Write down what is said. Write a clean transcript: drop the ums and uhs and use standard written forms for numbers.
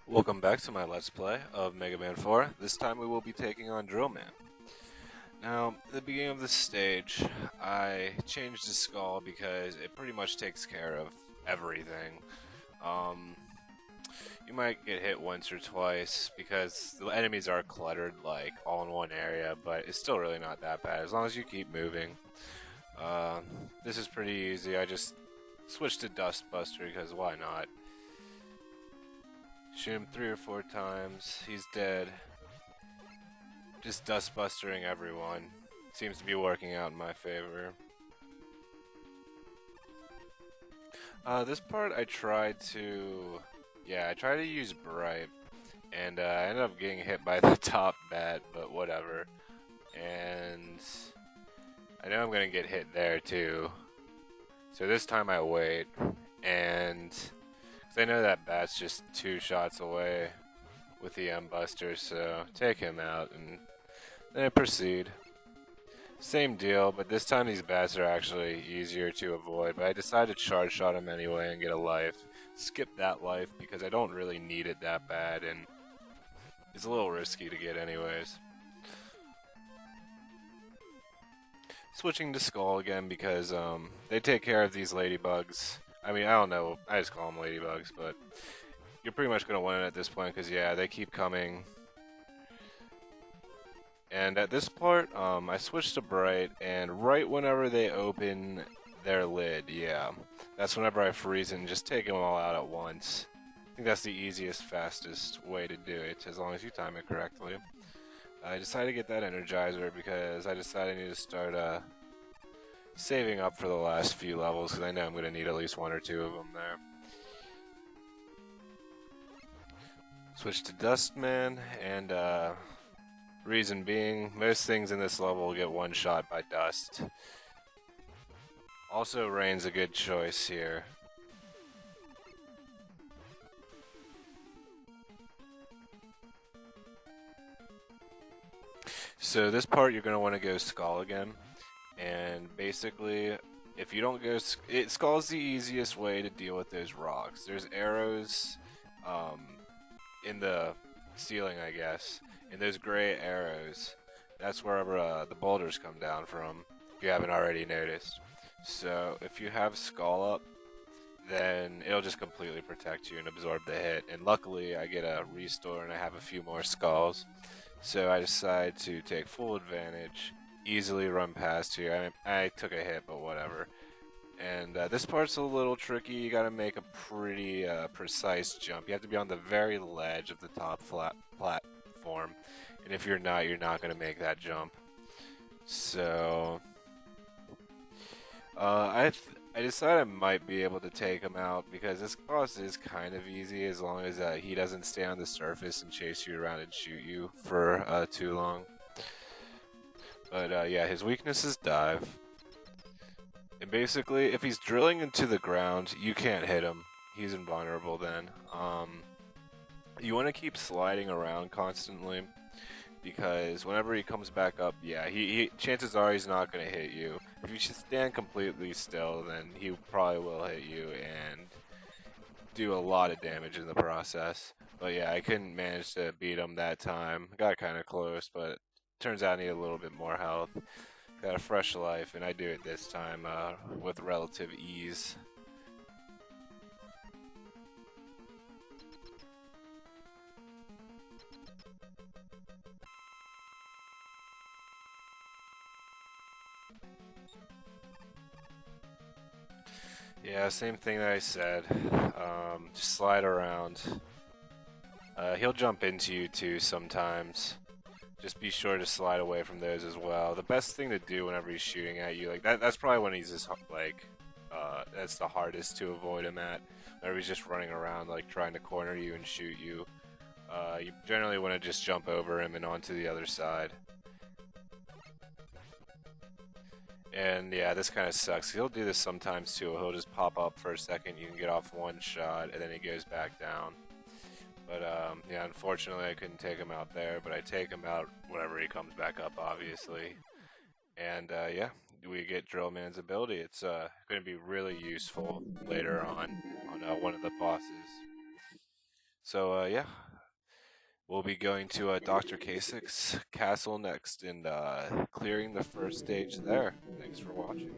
Welcome back to my Let's Play of Megaman 4. This time we will be taking on Drillman. Now, at the beginning of this stage, I changed the skull because it pretty much takes care of everything. Um, you might get hit once or twice because the enemies are cluttered, like, all in one area, but it's still really not that bad as long as you keep moving. Uh, this is pretty easy. I just switched to Dust Buster because why not? Shoot him 3 or 4 times. He's dead. Just dust bustering everyone. Seems to be working out in my favor. This part I tried to... Yeah, I tried to use Bright. And I ended up getting hit by the top bat, but whatever. And... I know I'm gonna get hit there too. So this time I wait. And... Cause I know that bat's just 2 shots away with the M-Buster, so take him out and then I proceed. Same deal, but this time these bats are actually easier to avoid, but I decided to charge shot him anyway and get a life. Skip that life because I don't really need it that bad and it's a little risky to get anyways. Switching to Skull again because they take care of these ladybugs. I mean, I don't know, I just call them ladybugs, but you're pretty much going to win at this point because, yeah, they keep coming. And at this part, I switched to Bright, and right whenever they open their lid, yeah, that's whenever I freeze and just take them all out at once. I think that's the easiest, fastest way to do it, as long as you time it correctly. I decided to get that Energizer because I decided I need to start saving up for the last few levels, because I know I'm going to need at least 1 or 2 of them there. Switch to Dustman, and reason being, most things in this level will get one-shot by dust. Also, Rain's a good choice here. So this part you're going to want to go Skull again. And basically, if you don't go... Skull's the easiest way to deal with those rocks. There's arrows in the ceiling, I guess. And those gray arrows, that's wherever the boulders come down from, if you haven't already noticed. So if you have Skull up, then it'll just completely protect you and absorb the hit. And luckily, I get a restore and I have a few more skulls. So I decide to take full advantage, easily run past here. I took a hit, but whatever. And this part's a little tricky. You gotta make a pretty precise jump. You have to be on the very ledge of the top platform. And if you're not gonna make that jump. So... I decided I might be able to take him out because this boss is kind of easy as long as he doesn't stay on the surface and chase you around and shoot you for too long. But yeah, his weakness is dive. And basically, if he's drilling into the ground, you can't hit him. He's invulnerable then. You want to keep sliding around constantly because whenever he comes back up, yeah, he chances are he's not going to hit you. If you just stand completely still, then he probably will hit you and do a lot of damage in the process. But yeah, I couldn't manage to beat him that time. Got kind of close, but turns out I need a little bit more health. Got a fresh life, and I do it this time with relative ease. Yeah, same thing that I said. Just slide around. He'll jump into you too sometimes. Just be sure to slide away from those as well. The best thing to do whenever he's shooting at you, like that's probably when he's just like, that's the hardest to avoid him at. Whenever he's just running around like trying to corner you and shoot you. You generally want to just jump over him and onto the other side. And yeah, this kind of sucks. He'll do this sometimes too. He'll just pop up for a second, you can get off 1 shot, and then he goes back down. But yeah, unfortunately I couldn't take him out there, but I take him out whenever he comes back up, obviously. And yeah, we get Drillman's ability. It's going to be really useful later on one of the bosses. So yeah, we'll be going to Dr. Kasich's castle next and clearing the first stage there. Thanks for watching.